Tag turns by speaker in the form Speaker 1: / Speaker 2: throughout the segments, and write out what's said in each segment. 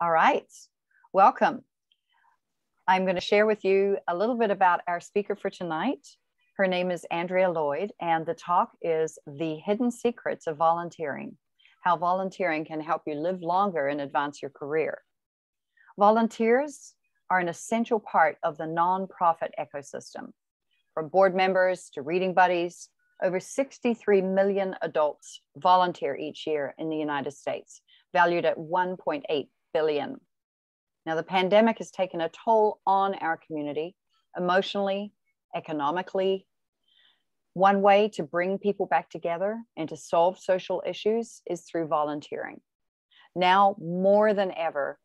Speaker 1: All right, welcome. I'm going to share with you a little bit about our speaker for tonight. Her name is Andrea Lloyd, and the talk is The Hidden Secrets of Volunteering, how volunteering can help you live longer and advance your career. Volunteers are an essential part of the nonprofit ecosystem. From board members to reading buddies, over 63 million adults volunteer each year in the United States, valued at $1.8 billion. Now, the pandemic has taken a toll on our community, emotionally, economically. One way to bring people back together and to solve social issues is through volunteering. Now, more than ever,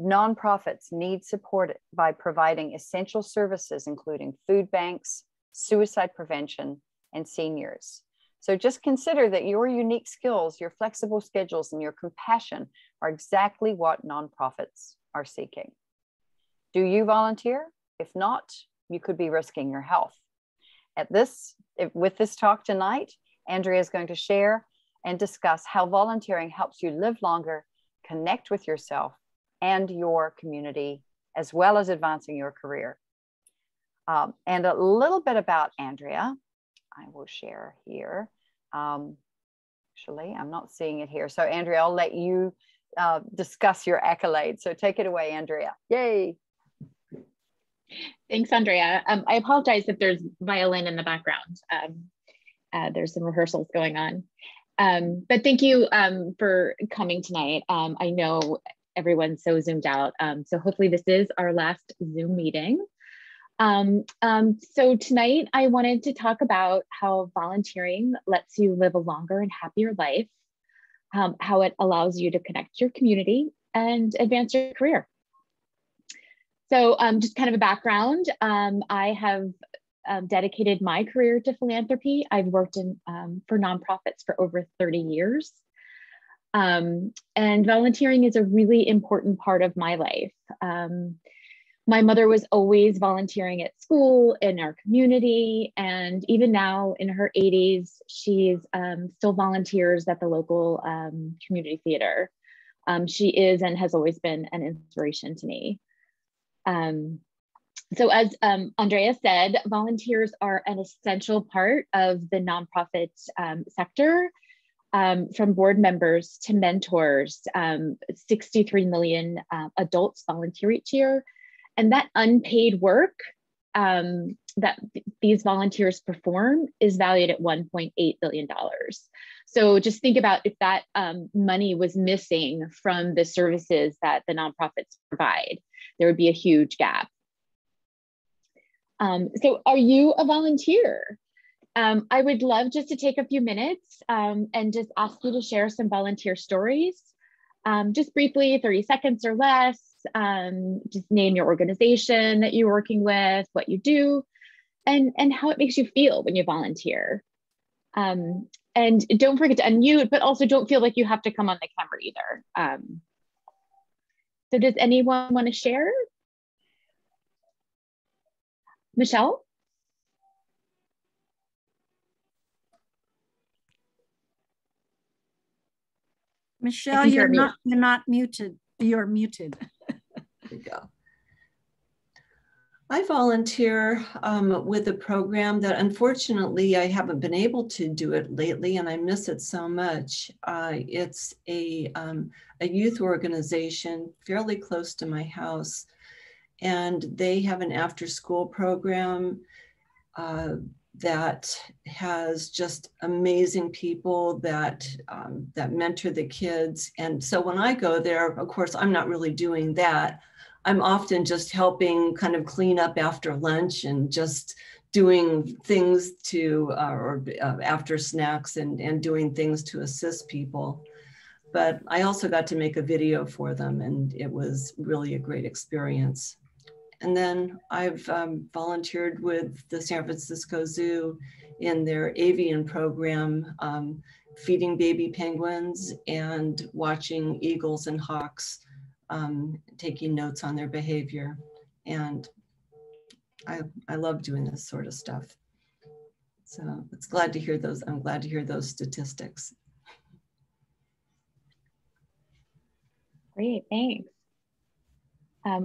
Speaker 1: nonprofits need support by providing essential services, including food banks, suicide prevention, and seniors. So just consider that your unique skills, your flexible schedules, and your compassion are exactly what nonprofits are seeking. Do you volunteer? If not, you could be risking your health. With this talk tonight, Andrea is going to share and discuss how volunteering helps you live longer, connect with yourself and your community, as well as advancing your career. And a little bit about Andrea. I will share here. Actually, I'm not seeing it here. So Andrea, I'll let you discuss your accolades. So take it away, Andrea. Yay.
Speaker 2: Thanks, Andrea. I apologize if there's violin in the background. There's some rehearsals going on. But thank you for coming tonight. I know everyone's so zoomed out. So hopefully this is our last Zoom meeting. So tonight I wanted to talk about how volunteering lets you live a longer and happier life, how it allows you to connect your community and advance your career. So just kind of a background, I have dedicated my career to philanthropy. I've worked for nonprofits for over 30 years. And volunteering is a really important part of my life. My mother was always volunteering at school, in our community, and even now in her 80s, she's still volunteers at the local community theater. She is and has always been an inspiration to me. So as Andrea said, volunteers are an essential part of the nonprofit sector. From board members to mentors, 63 million adults volunteer each year. And that unpaid work that these volunteers perform is valued at $1.8 billion. So just think about if that money was missing from the services that the nonprofits provide, there would be a huge gap. So are you a volunteer? I would love just to take a few minutes and just ask you to share some volunteer stories. Just briefly, 30 seconds or less. Just name your organization that you're working with, what you do, and how it makes you feel when you volunteer. And don't forget to unmute, but also don't feel like you have to come on the camera either. So does anyone want to share? Michelle?
Speaker 3: Michelle, you're not muted. You're muted.
Speaker 4: There you go. I volunteer with a program that unfortunately I haven't been able to do it lately, and I miss it so much. It's a youth organization fairly close to my house, and they have an after-school program that has just amazing people that mentor the kids. And so when I go there, of course, I'm not really doing that. I'm often just helping kind of clean up after lunch and just doing things to, after snacks and doing things to assist people. But I also got to make a video for them, and it was really a great experience. And then I've volunteered with the San Francisco Zoo in their avian program, feeding baby penguins and watching eagles and hawks, taking notes on their behavior. And I love doing this sort of stuff. So it's glad to hear those. I'm glad to hear those statistics.
Speaker 2: Great, thanks.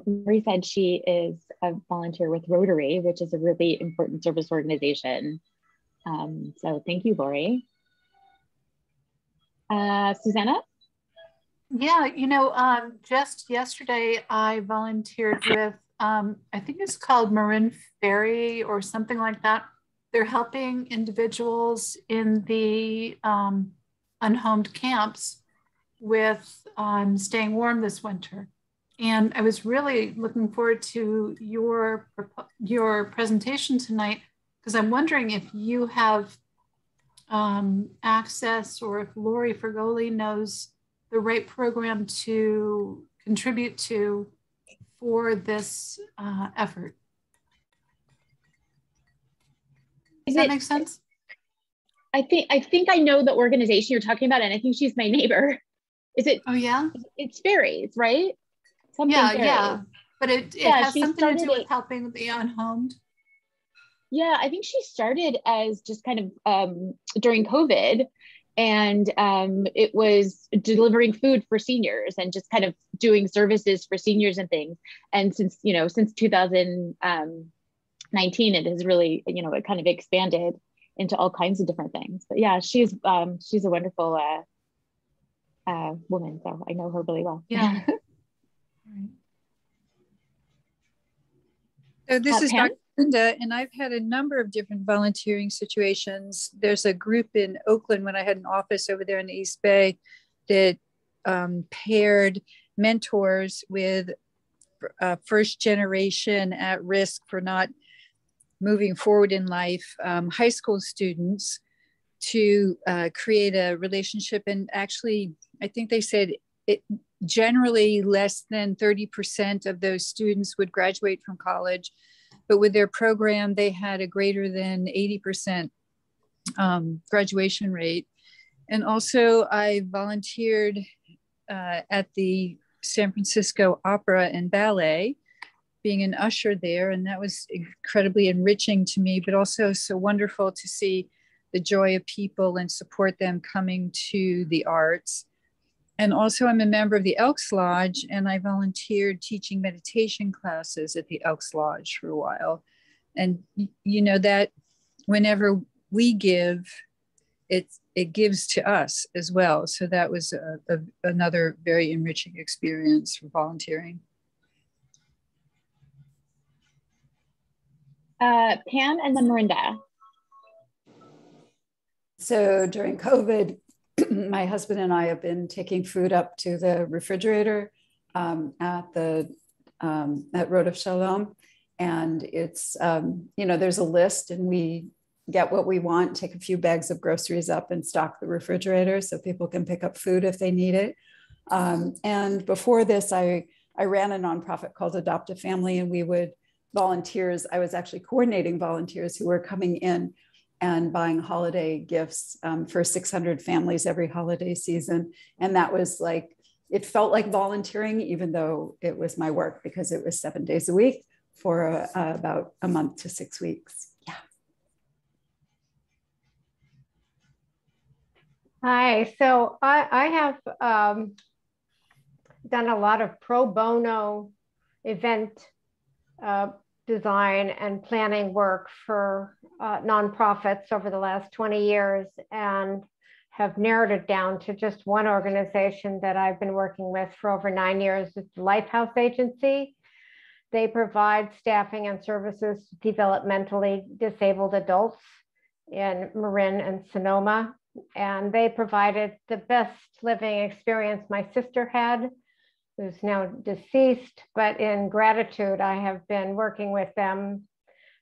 Speaker 2: Marie said she is a volunteer with Rotary, which is a really important service organization. So thank you, Lori. Susanna?
Speaker 5: Yeah, just yesterday I volunteered with, I think it's called Marin Ferry or something like that. They're helping individuals in the unhomed camps with staying warm this winter. And I was really looking forward to your presentation tonight, because I'm wondering if you have access, or if Lori Fergoli knows the right program to contribute to for this effort. Does that make sense?
Speaker 2: I think I know the organization you're talking about, and I think she's my neighbor. Is it?
Speaker 5: Oh yeah.
Speaker 2: It's Fairies, right? Something
Speaker 5: yeah,
Speaker 2: Fairies.
Speaker 5: Yeah. But it has something to do with helping the unhomed.
Speaker 2: Yeah, I think she started as just kind of during COVID, and it was delivering food for seniors and just kind of doing services for seniors and things. And since 2019, it has really, it kind of expanded into all kinds of different things. But yeah, she's a wonderful woman, so I know her really well.
Speaker 5: Yeah.
Speaker 6: So this is
Speaker 2: Pam?
Speaker 6: Dr. Linda, and I've had a number of different volunteering situations. There's a group in Oakland when I had an office over there in the East Bay that paired mentors with first generation at risk for not moving forward in life, high school students, to create a relationship. And actually, I think they said it generally less than 30% of those students would graduate from college, but with their program, they had a greater than 80% graduation rate. And also I volunteered at the San Francisco Opera and Ballet, being an usher there. And that was incredibly enriching to me, but also so wonderful to see the joy of people and support them coming to the arts. And also I'm a member of the Elks Lodge, and I volunteered teaching meditation classes at the Elks Lodge for a while. And that whenever we give, it gives to us as well. So that was another very enriching experience for volunteering.
Speaker 2: Pam and then Miranda.
Speaker 1: So during COVID, my husband and I have been taking food up to the refrigerator at Road of Shalom. And it's, there's a list, and we get what we want, take a few bags of groceries up and stock the refrigerator so people can pick up food if they need it. And before this, I ran a nonprofit called Adopt a Family, and I was actually coordinating volunteers who were coming in and buying holiday gifts for 600 families every holiday season. And that was it felt like volunteering, even though it was my work, because it was 7 days a week for about a month to 6 weeks. Yeah.
Speaker 7: Hi, so I have done a lot of pro bono event design and planning work for nonprofits over the last 20 years, and have narrowed it down to just one organization that I've been working with for over 9 years. It's the Lifehouse Agency. They provide staffing and services to developmentally disabled adults in Marin and Sonoma. And they provided the best living experience my sister had, who's now deceased, but in gratitude, I have been working with them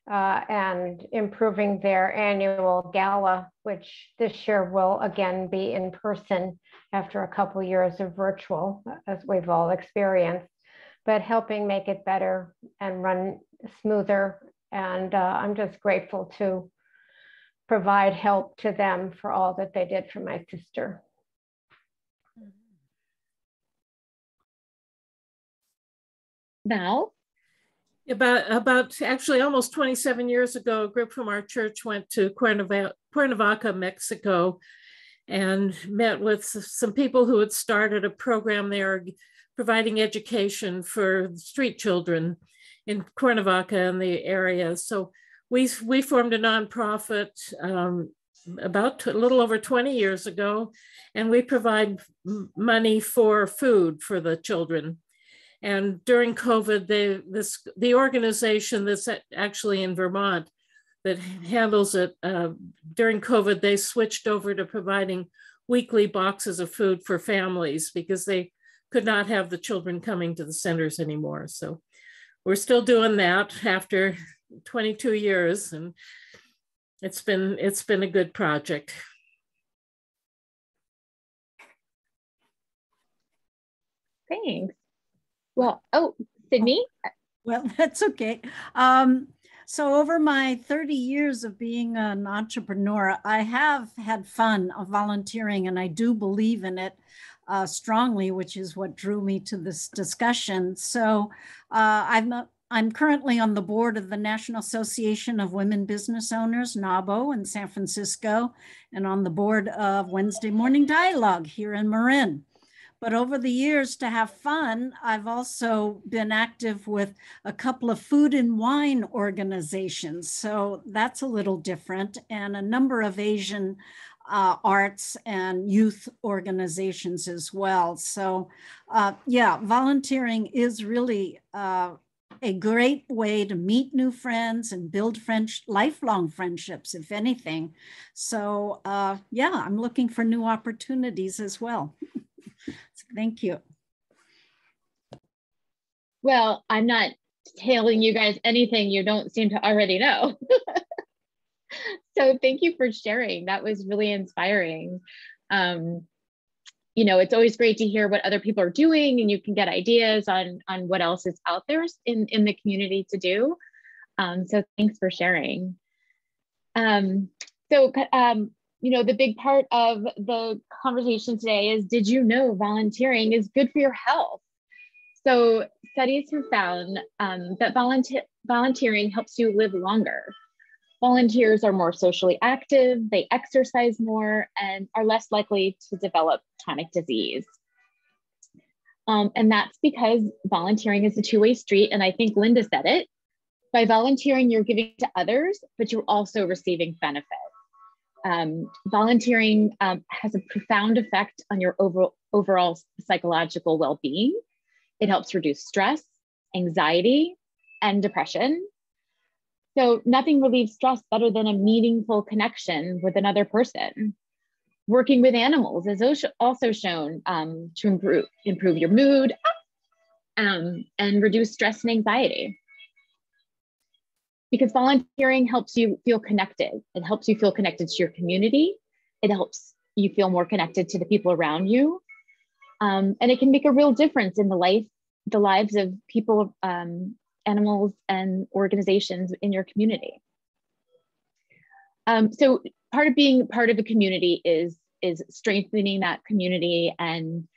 Speaker 7: and improving their annual gala, which this year will again be in person after a couple years of virtual, as we've all experienced, but helping make it better and run smoother. And I'm just grateful to provide help to them for all that they did for my sister.
Speaker 2: Val?
Speaker 8: About actually almost 27 years ago, a group from our church went to Cuernavaca, Mexico, and met with some people who had started a program there providing education for street children in Cuernavaca and the area. So we formed a nonprofit about a little over 20 years ago, and we provide money for food for the children. And during COVID, the organization that's actually in Vermont that handles it, during COVID, they switched over to providing weekly boxes of food for families because they could not have the children coming to the centers anymore. So we're still doing that after 22 years, and it's been a good project.
Speaker 2: Thanks. Well, oh, Sydney?
Speaker 3: Well, that's okay. So over my 30 years of being an entrepreneur, I have had fun of volunteering, and I do believe in it strongly, which is what drew me to this discussion. So I'm currently on the board of the National Association of Women Business Owners, NABO, in San Francisco, and on the board of Wednesday Morning Dialogue here in Marin. But over the years, to have fun, I've also been active with a couple of food and wine organizations. So that's a little different, and a number of Asian arts and youth organizations as well. So yeah, volunteering is really a great way to meet new friends and build lifelong friendships, if anything. So yeah, I'm looking for new opportunities as well. So thank you.
Speaker 2: Well, I'm not telling you guys anything you don't seem to already know. So thank you for sharing. That was really inspiring. You know, it's always great to hear what other people are doing, and you can get ideas on what else is out there in the community to do. So thanks for sharing. You know, the big part of the conversation today is, did you know volunteering is good for your health? So studies have found that volunteering helps you live longer. Volunteers are more socially active, they exercise more, and are less likely to develop chronic disease. And that's because volunteering is a two-way street, and I think Linda said it. By volunteering, you're giving to others, but you're also receiving benefits. Volunteering has a profound effect on your overall psychological well-being. It helps reduce stress, anxiety, and depression. So nothing relieves stress better than a meaningful connection with another person. Working with animals is also shown to improve your mood and reduce stress and anxiety. Because volunteering helps you feel connected. It helps you feel connected to your community. It helps you feel more connected to the people around you. And it can make a real difference in the lives of people, animals, and organizations in your community. So part of being part of a community is strengthening that community and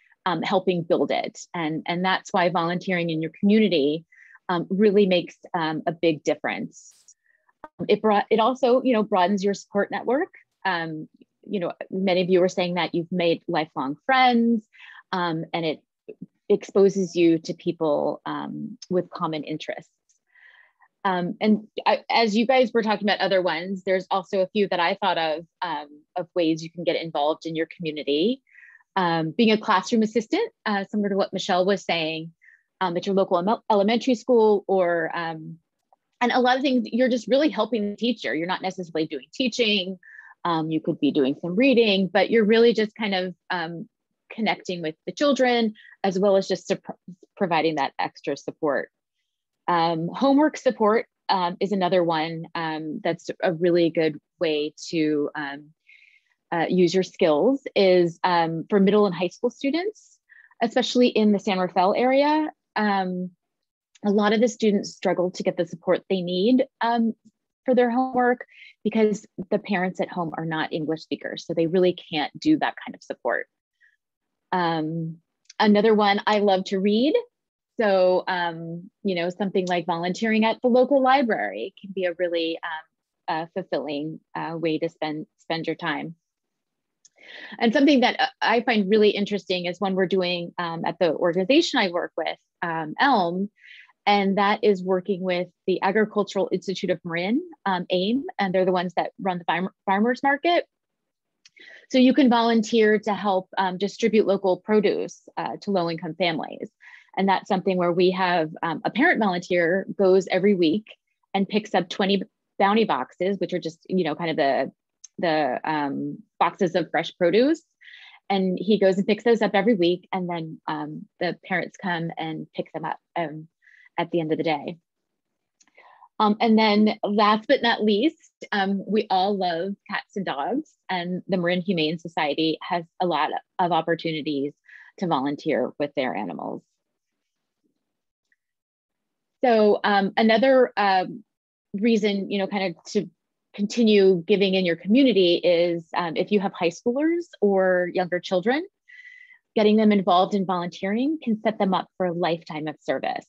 Speaker 2: helping build it. And that's why volunteering in your community really makes a big difference. It also, you know, broadens your support network. You know, many of you are saying that you've made lifelong friends, and it exposes you to people with common interests. As you guys were talking about other ones, there's also a few that I thought of ways you can get involved in your community. Being a classroom assistant, similar to what Michelle was saying, at your local elementary school, or and a lot of things, you're just really helping the teacher. You're not necessarily doing teaching. You could be doing some reading, but you're really just kind of connecting with the children, as well as just providing that extra support. Homework support is another one that's a really good way to use your skills, is for middle and high school students, especially in the San Rafael area. A lot of the students struggle to get the support they need for their homework because the parents at home are not English speakers, so they really can't do that kind of support. Another one, I love to read. So, you know, something like volunteering at the local library can be a really fulfilling way to spend your time. And something that I find really interesting is when we're doing at the organization I work with, ELM, and that is working with the Agricultural Institute of Marin, AIM, and they're the ones that run the farmers market. So you can volunteer to help distribute local produce to low-income families. And that's something where we have a parent volunteer goes every week and picks up 20 bounty boxes, which are just, you know, kind of the boxes of fresh produce. And he goes and picks those up every week. And then the parents come and pick them up at the end of the day. And then last but not least, we all love cats and dogs, and the Marin Humane Society has a lot of opportunities to volunteer with their animals. So another reason, you know, kind of to continue giving in your community is if you have high schoolers or younger children, getting them involved in volunteering can set them up for a lifetime of service.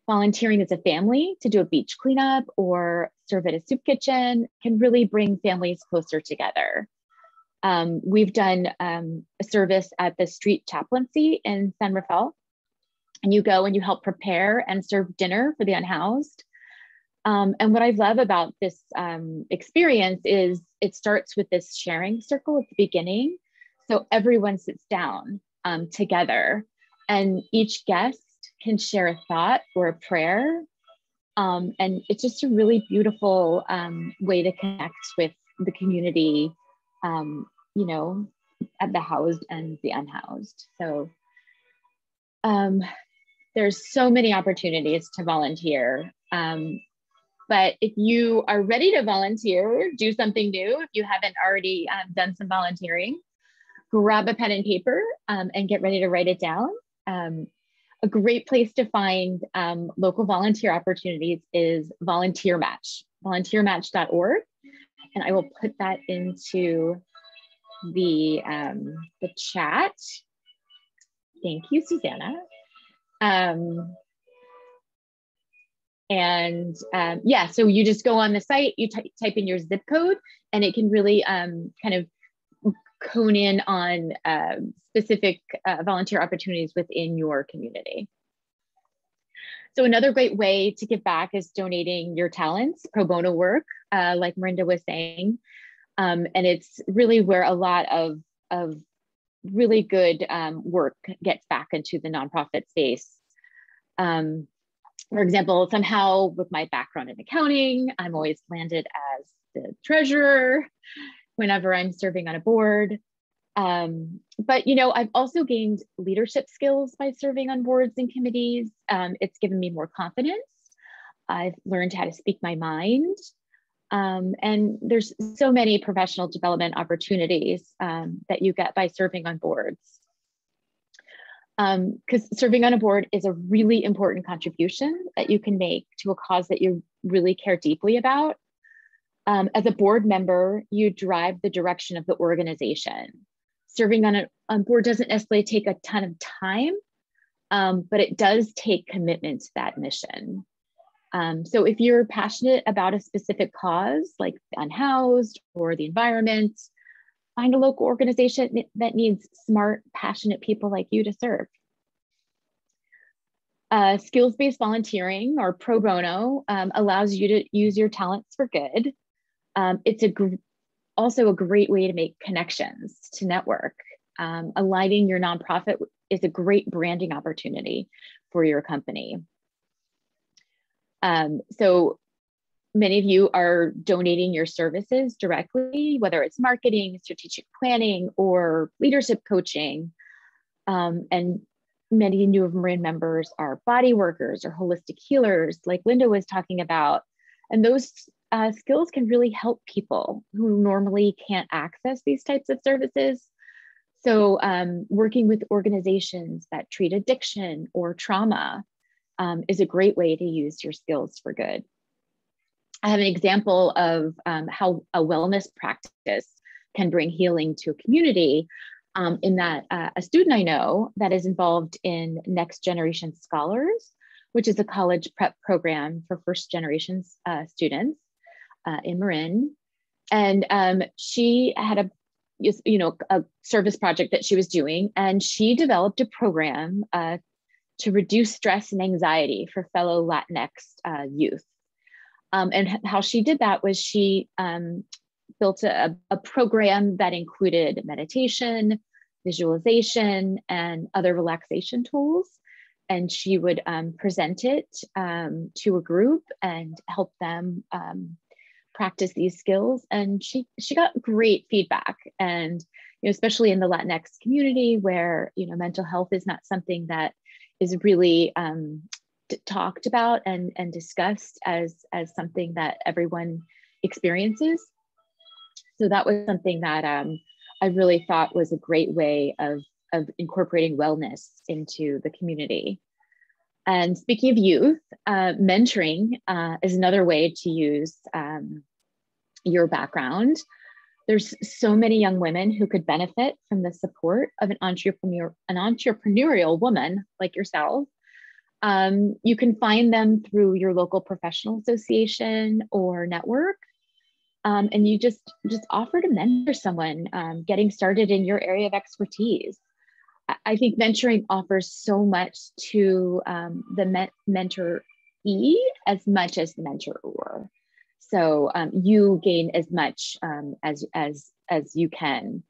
Speaker 2: Volunteering as a family to do a beach cleanup or serve at a soup kitchen can really bring families closer together. We've done a service at the street chaplaincy in San Rafael, and you go and you help prepare and serve dinner for the unhoused. And what I love about this experience is it starts with this sharing circle at the beginning. So everyone sits down together, and each guest can share a thought or a prayer. And it's just a really beautiful way to connect with the community, you know, at the housed and the unhoused. So there's so many opportunities to volunteer. But if you are ready to volunteer, do something new, if you haven't already done some volunteering, grab a pen and paper and get ready to write it down. A great place to find local volunteer opportunities is Volunteer Match, volunteermatch.org. And I will put that into the chat. Thank you, Susanna. Yeah, so you just go on the site, you type in your zip code, and it can really kind of hone in on specific volunteer opportunities within your community. So another great way to give back is donating your talents, pro bono work, like Marinda was saying. And it's really where a lot of really good work gets back into the nonprofit space. For example, somehow with my background in accounting, I'm always landed as the treasurer whenever I'm serving on a board. But, you know, I've also gained leadership skills by serving on boards and committees. It's given me more confidence. I've learned how to speak my mind. And there's so many professional development opportunities that you get by serving on boards. Because serving on a board is a really important contribution that you can make to a cause that you really care deeply about. As a board member, you drive the direction of the organization. Serving on a board doesn't necessarily take a ton of time, but it does take commitment to that mission. So if you're passionate about a specific cause, like the unhoused or the environment, find a local organization that needs smart, passionate people like you to serve. Skills-based volunteering or pro bono allows you to use your talents for good. It's also a great way to make connections, to network. Aligning your nonprofit is a great branding opportunity for your company. So many of you are donating your services directly, whether it's marketing, strategic planning, or leadership coaching. And many new Marin members are body workers or holistic healers, like Linda was talking about. And those skills can really help people who normally can't access these types of services. So working with organizations that treat addiction or trauma is a great way to use your skills for good. I have an example of how a wellness practice can bring healing to a community in that a student I know that is involved in Next Generation Scholars, which is a college prep program for first generation students in Marin. And she had a service project that she was doing, and she developed a program to reduce stress and anxiety for fellow Latinx youth. And how she did that was she built a program that included meditation, visualization, and other relaxation tools. And she would present it to a group and help them practice these skills. And she got great feedback. And especially in the Latinx community, where mental health is not something that is really talked about and discussed as something that everyone experiences. So that was something that I really thought was a great way of incorporating wellness into the community. And speaking of youth, mentoring is another way to use your background. There's so many young women who could benefit from the support of an entrepreneurial woman like yourself. You can find them through your local professional association or network. And you just offer to mentor someone getting started in your area of expertise. I think mentoring offers so much to the mentoree as much as the mentor. So you gain as much as you can,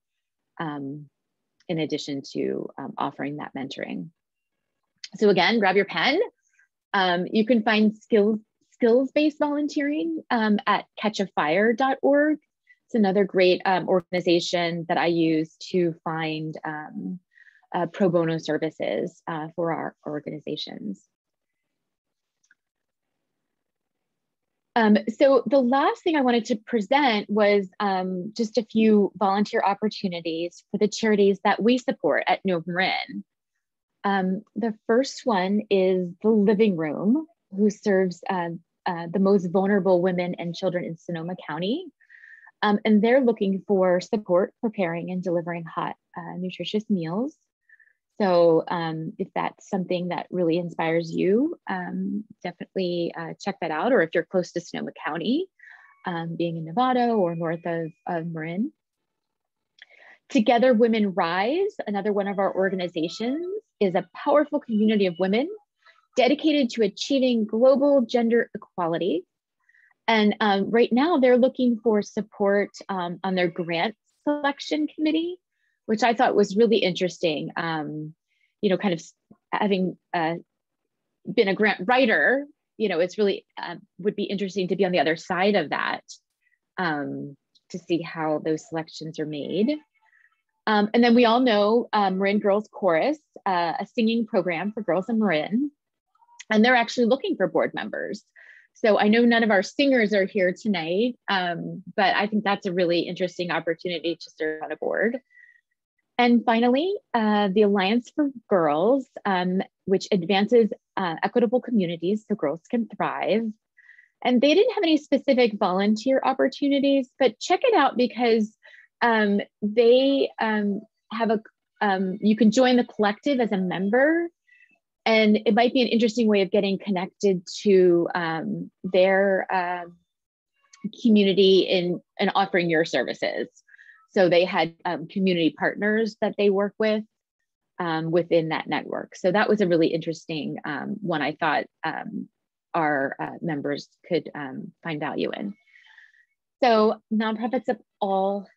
Speaker 2: in addition to offering that mentoring. So again, grab your pen. You can find skills-based volunteering at catchafire.org. It's another great organization that I use to find pro bono services for our organizations. So the last thing I wanted to present was just a few volunteer opportunities for the charities that we support at New Marin. The first one is the Living Room, who serves the most vulnerable women and children in Sonoma County. And they're looking for support preparing and delivering hot, nutritious meals. So if that's something that really inspires you, definitely check that out. Or if you're close to Sonoma County, being in Nevada or north of Marin. Together Women Rise, another one of our organizations, is a powerful community of women dedicated to achieving global gender equality. And right now they're looking for support on their grant selection committee, which I thought was really interesting. Kind of having been a grant writer, it's really would be interesting to be on the other side of that to see how those selections are made. And then we all know Marin Girls Chorus, a singing program for girls in Marin, and they're actually looking for board members. So I know none of our singers are here tonight, but I think that's a really interesting opportunity to serve on a board. And finally, the Alliance for Girls, which advances equitable communities so girls can thrive. And they didn't have any specific volunteer opportunities, but check it out because they have you can join the collective as a member, and it might be an interesting way of getting connected to their community and offering your services. So they had community partners that they work with within that network. So that was a really interesting one I thought our members could find value in. So nonprofits of all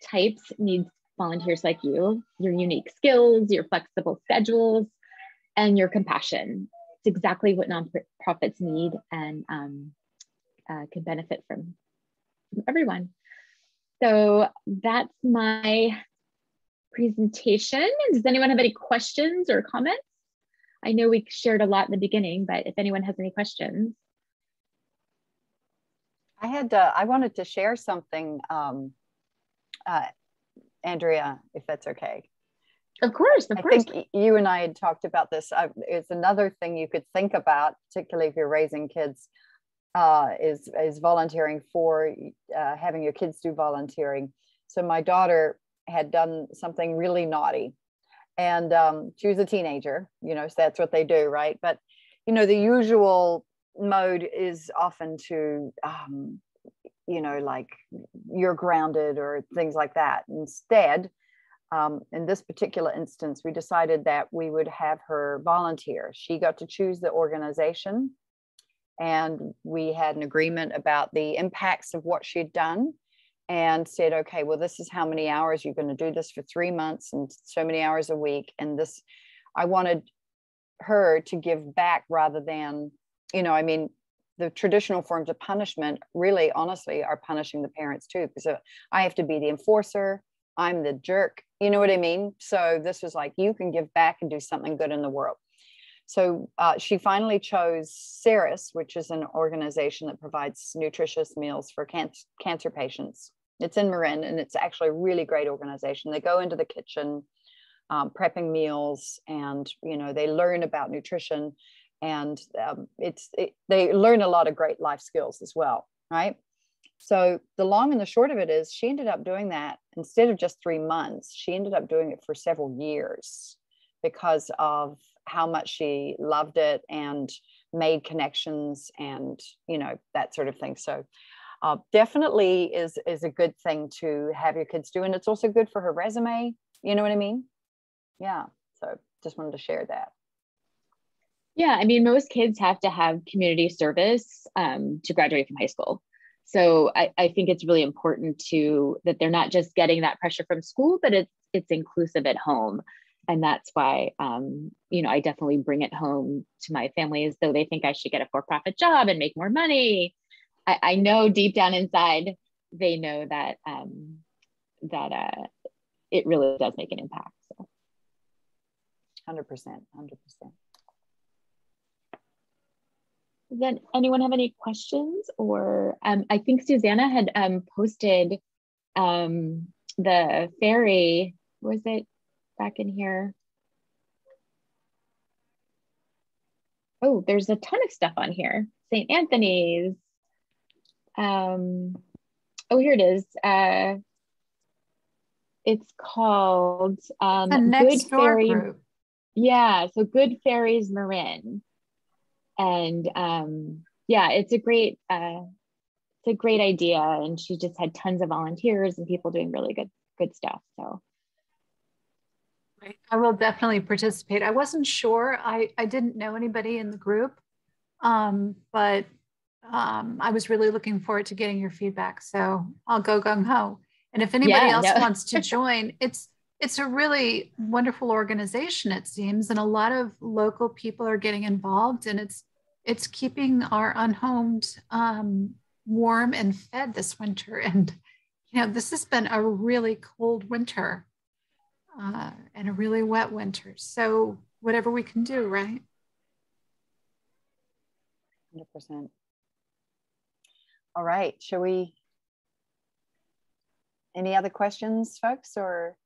Speaker 2: types need volunteers like you, your unique skills, your flexible schedules, and your compassion. It's exactly what nonprofits need and can benefit from everyone. So that's my presentation. Does anyone have any questions or comments? I know we shared a lot in the beginning, but if anyone has any questions.
Speaker 1: I wanted to share something, Andrea, if that's okay.
Speaker 2: Of course.
Speaker 1: I think you and I had talked about this. It's another thing you could think about, particularly if you're raising kids, is volunteering for having your kids do volunteering. So my daughter had done something really naughty, and she was a teenager, so that's what they do, right? But the usual mode is often to you know, like you're grounded or things like that. Instead, in this particular instance, we decided that we would have her volunteer. She got to choose the organization, and we had an agreement about the impacts of what she'd done, and said, okay, well, this is how many hours you're going to do this for 3 months and so many hours a week. And this, I wanted her to give back rather than, you know, I mean, the traditional forms of punishment really, honestly, are punishing the parents too, because I have to be the enforcer. I'm the jerk. You know what I mean? So this was like, you can give back and do something good in the world. So she finally chose Ceres, which is an organization that provides nutritious meals for cancer patients. It's in Marin, and it's actually a really great organization. They go into the kitchen, prepping meals, and, you know, they learn about nutrition, and they learn a lot of great life skills as well, right? So the long and the short of it is, she ended up doing that instead of just 3 months. She ended up doing it for several years because of how much she loved it and made connections and, you know, that sort of thing. So definitely is a good thing to have your kids do. And it's also good for her resume. You know what I mean? Yeah. So just wanted to share that.
Speaker 2: Yeah. I mean, most kids have to have community service to graduate from high school. So I think it's really important that they're not just getting that pressure from school, but it's inclusive at home. And that's why, you know, I definitely bring it home to my family as though they think I should get a for-profit job and make more money. I know deep down inside, they know that it really does make an impact. So.
Speaker 1: 100%.
Speaker 2: Does anyone have any questions? Or I think Susanna had posted the ferry, was it back in here? Oh, there's a ton of stuff on here. St. Anthony's. Oh, here it is. It's called Good Ferry group. Yeah, so Good Ferries Marin. And yeah, it's a great idea. And she just had tons of volunteers and people doing really good stuff. So
Speaker 5: I will definitely participate. I wasn't sure. I didn't know anybody in the group, but I was really looking forward to getting your feedback. So I'll go gung ho. And if anybody else wants to join, it's a really wonderful organization, it seems, and a lot of local people are getting involved, and it's keeping our unhomed warm and fed this winter. And you know, this has been a really cold winter and a really wet winter. So whatever we can do, right?
Speaker 1: 100%. All right, shall we? Any other questions, folks? Or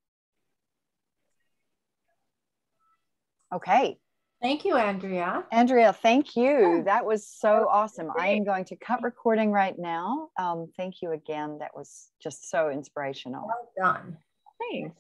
Speaker 1: okay.
Speaker 9: Thank you, Andrea.
Speaker 1: Andrea, thank you. That was so awesome. I am going to cut recording right now. Thank you again. That was just so inspirational.
Speaker 9: Well done.
Speaker 2: Thanks.